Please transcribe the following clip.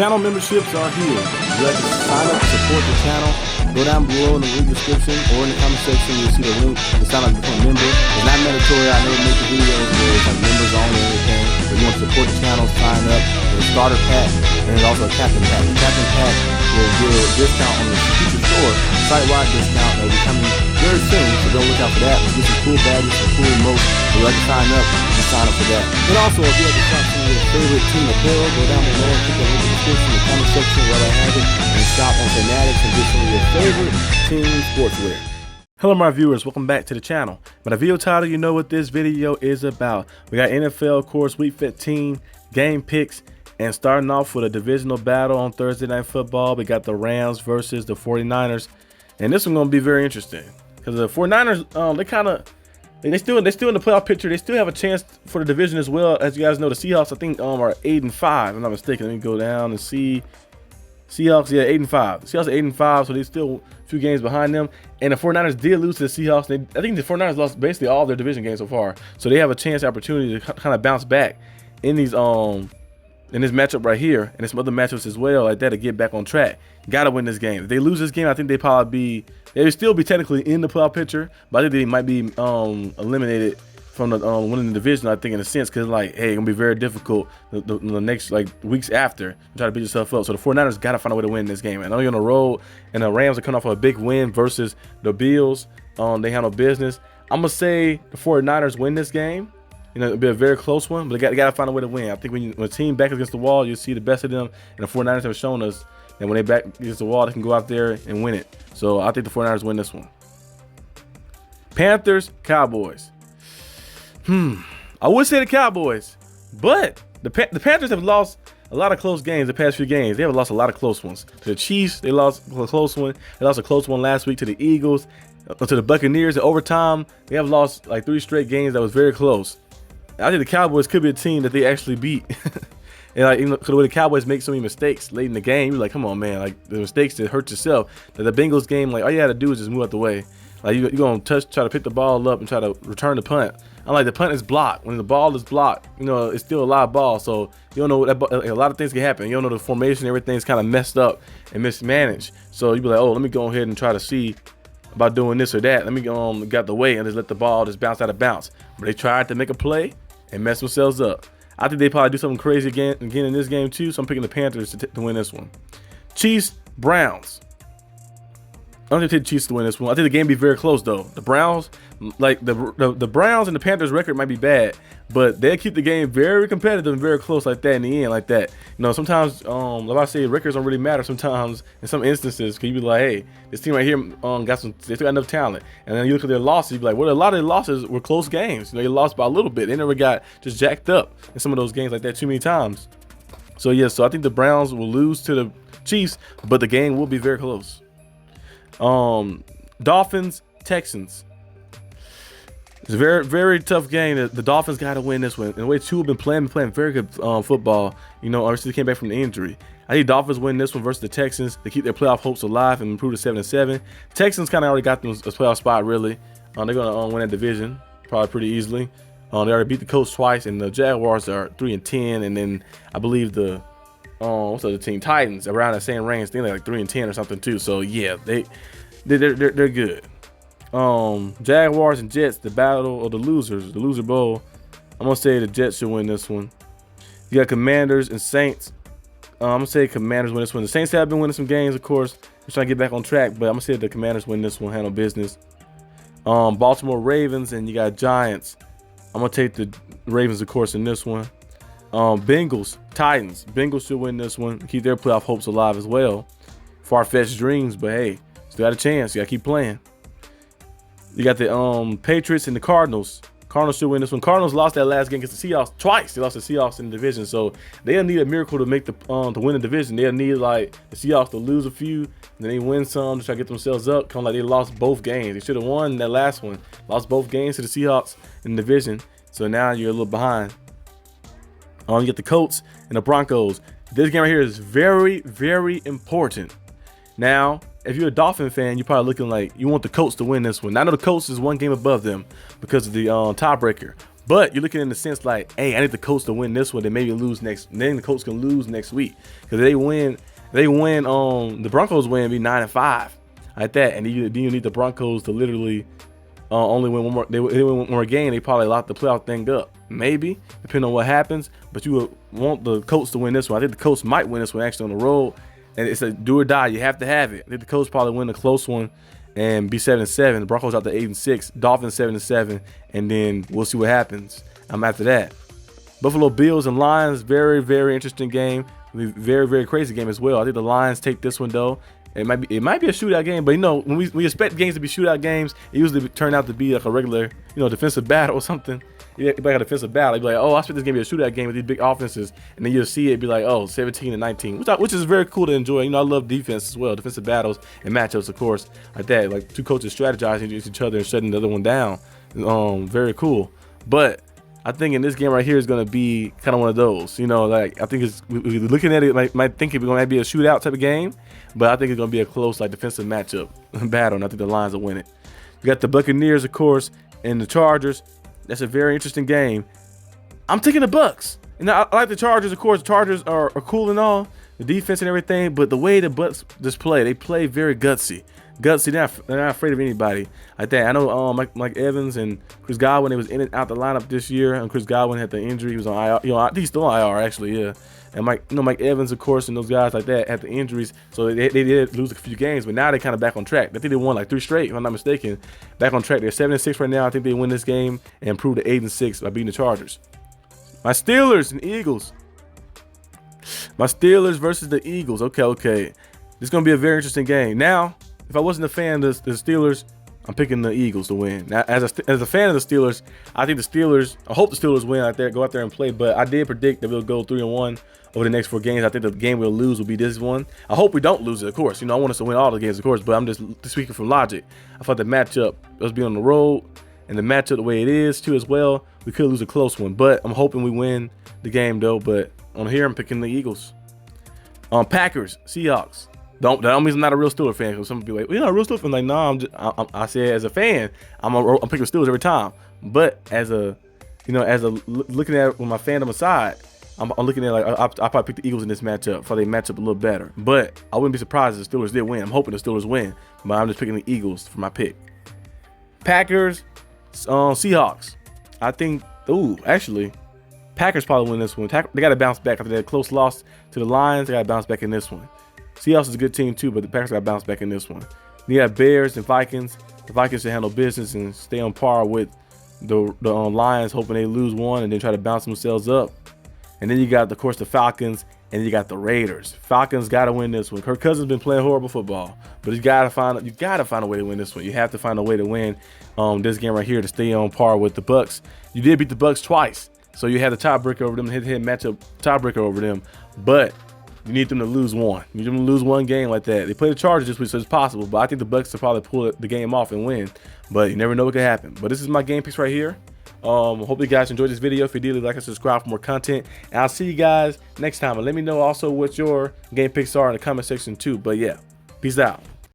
channel memberships are here. You have to sign up to support the channel. Go down below in the link description or in the comment section. You'll see the link to sign up to become a member. It's not mandatory. I never make the videos where it's like members only and everything. If you want to support the channel, sign up. There's a starter pack and there's also a captain pack. The captain pack will give a discount on the future store, site-wide discount that will be coming very soon. So don't look out for that. We'll get some cool badges, some cool emotes. If you like to sign up, you can sign up for that. And also, if you have to shop some of your favorite team apparel, go down below and click the link in the description, the comment section where I have it, and shop on Fanatics and get some of your favorite team sportswear. Hello my viewers, welcome back to the channel. By the video title, you know what this video is about. We got NFL, of course, week 15, game picks, and starting off with a divisional battle on Thursday Night Football. We got the Rams versus the 49ers, and this one's going to be very interesting because the 49ers, they're still in the playoff picture. They still have a chance for the division as well. As you guys know, the Seahawks, I think, are 8-5. If I'm not mistaken. Let me go down and see. Seahawks, yeah, 8-5. Seahawks are 8-5, so they're still a few games behind them. And the 49ers did lose to the Seahawks. I think the 49ers lost basically all their division games so far. So they have a chance, opportunity to kind of bounce back in these in this matchup right here, and some other matchups as well, like that, to get back on track. Gotta win this game. If they lose this game, I think they would still be technically in the playoff picture, but I think they might be eliminated from the winning the division, I think, in a sense, because like, hey, it's gonna be very difficult the next like weeks after to try to beat yourself up. So the 49ers gotta find a way to win this game. I know you're on the road, and the Rams are coming off of a big win versus the Bills. They handle business. I'm gonna say the 49ers win this game. You know, it'll be a very close one, but they got to find a way to win. I think when a team back against the wall, you'll see the best of them, and the 49ers have shown us that when they back against the wall, they can go out there and win it. So I think the 49ers win this one. Panthers, Cowboys. I would say the Cowboys, but the Panthers have lost a lot of close games the past few games. They have lost a lot of close ones. To the Chiefs, they lost a close one. They lost a close one last week to the Eagles. To the Buccaneers in overtime, they have lost like 3 straight games that was very close. I think the Cowboys could be a team that they actually beat. And like, because the way the Cowboys make so many mistakes late in the game, you're like, come on, man, like the mistakes that hurt yourself. Like the Bengals game, like all you had to do is just move out the way. Like you're gonna try to pick the ball up and try to return the punt. Unlike the punt is blocked. When the ball is blocked, you know, it's still a live ball. So you don't know a lot of things can happen. You don't know the formation, everything's kind of messed up and mismanaged. So you be like, oh, let me go ahead and try to see about doing this or that. Let me go get the way and just let the ball just bounce out of bounds. But they tried to make a play and mess themselves up. I think they probably do something crazy again in this game too. So I'm picking the Panthers to win this one. Chiefs, Browns. I don't think the Chiefs to win this one. I think the game be very close though. The Browns, like the Browns and the Panthers record might be bad, but they'll keep the game very competitive and very close like that in the end, like that. You know, sometimes like I say, records don't really matter sometimes in some instances, because you be like, hey, this team right here they still got enough talent. And then you look at their losses, you be like, well, a lot of their losses were close games. You know, they lost by a little bit. They never got just jacked up in some of those games like that too many times. So yeah, so I think the Browns will lose to the Chiefs, but the game will be very close. Dolphins, Texans. It's a very, very tough game. The Dolphins got to win this one. And the way two have been playing very good football. You know, obviously they came back from the injury. I think Dolphins win this one versus the Texans. They keep their playoff hopes alive and improve to 7-7. Texans kind of already got them a playoff spot, really. They're going to win that division probably pretty easily. They already beat the Colts twice, and the Jaguars are 3-10. And then I believe the what's the other team? Titans around the same range. I think they're like 3-10 or something too. So yeah, they're good. Jaguars and Jets, the battle of the losers, the loser bowl. I'm gonna say the Jets should win this one. You got Commanders and Saints. I'm gonna say Commanders win this one. The Saints have been winning some games, of course. They're trying to get back on track, but I'm gonna say the Commanders win this one, handle business. Baltimore Ravens and you got Giants. I'm gonna take the Ravens, of course, in this one. Bengals, Titans. Bengals should win this one. Keep their playoff hopes alive as well. Far-fetched dreams, but hey, still got a chance. You gotta keep playing. You got the Patriots and the Cardinals. Cardinals should win this one. Cardinals lost that last game against the Seahawks twice. They lost the Seahawks in the division, so they'll need a miracle to make to win the division. They'll need like the Seahawks to lose a few, and then they win some to try to get themselves up. Kind of like they lost both games. They should have won that last one. Lost both games to the Seahawks in the division, so now you're a little behind. You get the Colts and the Broncos. This game right here is very, very important. Now, if you're a Dolphin fan, you're probably looking like you want the Colts to win this one. I know the Colts is one game above them because of the tiebreaker, But you're looking in the sense like, hey, I need the Colts to win this one, then maybe lose next. Then the Colts can lose next week because they win. The Broncos win, be 9-5 like that, and then you need the Broncos to literally only win one more. They win one more game. They probably lock the playoff thing up, maybe depending on what happens. But you would want the Colts to win this one. I think the Colts might win this one actually on the road, and it's a do or die. You have to have it. I think the Colts probably win a close one and be 7-7. The Broncos out to 8-6. Dolphins 7-7, and then we'll see what happens. After that, Buffalo Bills and Lions, very, very interesting game. Very, very crazy game as well. I think the Lions take this one though. It might be a shootout game, but when we expect games to be shootout games, it usually turn out to be like a regular, defensive battle or something. Like a defensive battle, you'd be like, oh, I expect this game to be a shootout game with these big offenses, and then you'll see it be like, oh, 17-19, which is very cool to enjoy. I love defense as well, defensive battles and matchups, of course, like that. Like two coaches strategizing against each other and shutting the other one down. Very cool. But I think in this game right here is going to be kind of one of those, like I think we're looking at it, might think it's going to be a shootout type of game, but I think it's going to be a close like defensive matchup battle, and I think the Lions will win it. You got the Buccaneers, of course, and the Chargers. That's a very interesting game. I'm taking the Bucs. And I like the Chargers, of course. The Chargers are cool and all, the defense and everything, but the way the Bucs just play, they play very gutsy. They're not afraid of anybody like that. I know Mike Evans and Chris Godwin, they was in and out the lineup this year, and Chris Godwin had the injury. He was on IR. I think he's still on IR actually, yeah. And Mike Evans, of course, and those guys like that had the injuries, so they did lose a few games, but now they're kind of back on track. I think they won like 3 straight, if I'm not mistaken. Back on track. They're 7-6 right now. I think they win this game and improve to 8-6 by beating the Chargers. My Steelers and Eagles. My Steelers versus the Eagles. Okay. This is gonna be a very interesting game. Now, if I wasn't a fan of the Steelers, I'm picking the Eagles to win. Now, as a fan of the Steelers, I hope the Steelers win out there, go out there and play. But I did predict that we'll go 3-1 over the next 4 games. I think the game we'll lose will be this one. I hope we don't lose it, of course. I want us to win all the games, of course. But I'm just speaking from logic. I thought the matchup, us being on the road, and the matchup the way it is too as well, we could lose a close one. But I'm hoping we win the game though. But on here, I'm picking the Eagles. Packers, Seahawks. That don't mean I'm not a real Steelers fan, because some people be like, well, you're not a real Steelers fan. Like, no, I said as a fan, I'm picking Steelers every time. But as a looking at it with my fandom aside, I'm looking at like I probably pick the Eagles in this matchup, so they match up a little better. But I wouldn't be surprised if the Steelers did win. I'm hoping the Steelers win, but I'm just picking the Eagles for my pick. Packers, Seahawks. I think, actually, Packers probably win this one. They got to bounce back after that close loss to the Lions. They got to bounce back in this one. Seahawks is a good team too, but the Packers got to bounce back in this one. Then you have Bears and Vikings. The Vikings should handle business and stay on par with the Lions, hoping they lose one and then try to bounce themselves up. And then you got, of course, the Falcons, and you got the Raiders. Falcons got to win this one. Kirk Cousins been playing horrible football, but you got to find a way to win this one. You have to find a way to win this game right here to stay on par with the Bucs. You did beat the Bucs twice, so you had the tiebreaker over them, head-to-head matchup tiebreaker over them, but you need them to lose one. You need them to lose one game like that. They play the Chargers this week, so it's possible, but I think the Bucs will probably pull the game off and win, but you never know what could happen. But this is my game picks right here. Hope you guys enjoyed this video. If you did, like and subscribe for more content, and I'll see you guys next time. And let me know also what your game picks are in the comment section too. But yeah, peace out.